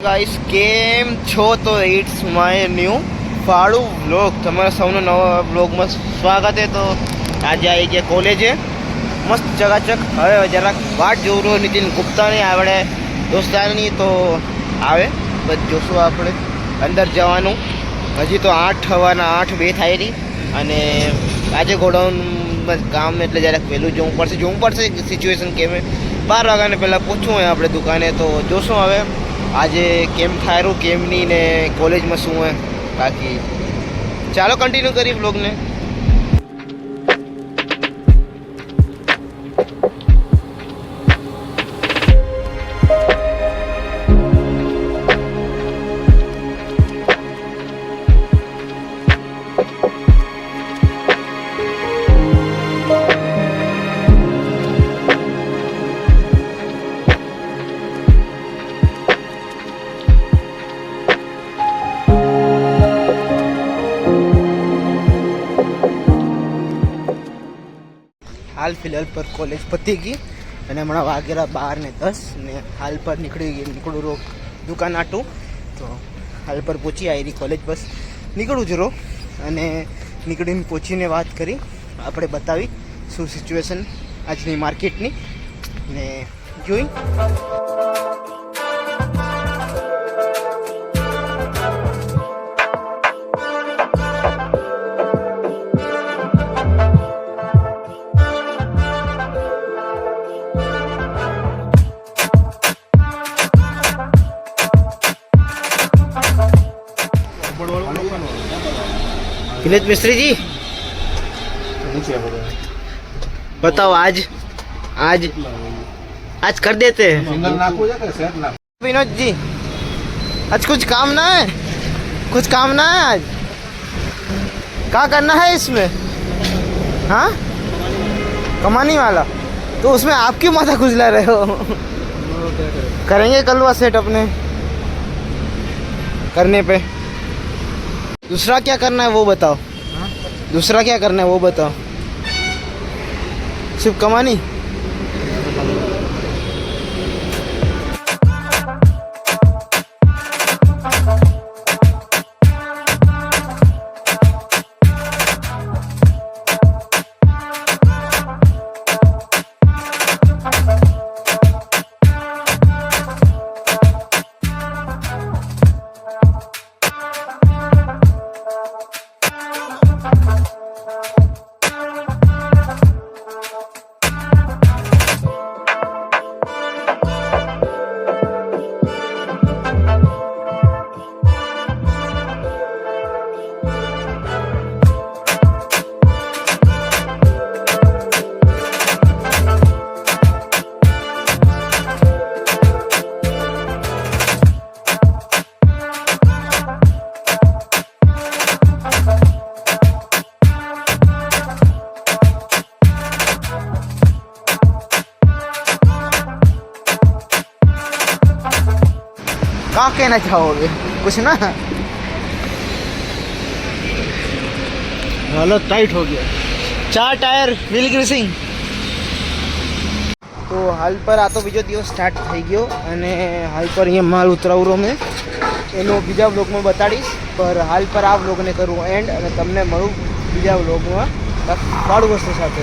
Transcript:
Guys કેમ છો? તો ઇટ્સ માય ન્યૂ ફાળુ વ્લોગ, તમારા સૌનો નવા વ્લોગમાં સ્વાગત છે. તો આજે આવી ગયા કોલેજે, મસ્ત ચકાચક. હવે જરાક વાટ જોઉં રહ્યો નીતિન ગુપ્તાની આપણે દોસ્તારની, તો આવે બસ જોશું આપણે અંદર જવાનું. હજી તો 8:02 થાય રહી, અને આજે ગોડાઉન કામ એટલે જરાક વહેલું જવું પડશે સિચ્યુએશન કેમ 12 વાગ્યાને પહેલાં પહોંચવું હોય આપણે દુકાને. તો જોશું હવે આજે કેમ થાય કેમ નહીં, ને કોલેજમાં શું હોય. બાકી ચાલો કન્ટિન્યુ કરી વ્લોગને. હાલ ફિલહાલ પર કોલેજ પતી ગઈ અને હમણાં વાગેલા 12:10 ને હાલ પર નીકળું રહો દુકાન આટું. તો હાલ પર પહોંચી આવી કોલેજ, બસ નીકળું જ રહો. અને નીકળીને પહોંચીને વાત કરી આપણે, બતાવી શું સિચ્યુએશન આજની માર્કેટની ને જોઈ. विनीत मिस्त्री जी बताओ, आज कर देते हैं. विनोद जी आज कुछ काम ना है आज क्या करना है इसमें? हाँ, कमाने वाला. तो उसमें आप क्यों माथा खुजला रहे हो? करेंगे कलवा सेट अपने करने पे. दूसरा क्या करना है वो बताओ. दूसरा क्या करना है वो बताओ. सिर्फ कमानी. क्या कहना चाहोगे? कुछ ना, हालत टाइट हो गया. 4 टायर व्हील ग्रीसिंग. તો હાલ પર આ તો બીજો દિવસ સ્ટાર્ટ થઈ ગયો, અને હાલ પર અહીંયા માલ ઉતરાવરો મેં એનો બીજા વ્લોગમાં બતાડીશ. પર હાલ પર આ વ્લોગને કરું એન્ડ, અને તમને મળું બીજા વ્લોગમાં વાળું વસ્તુ સાથે.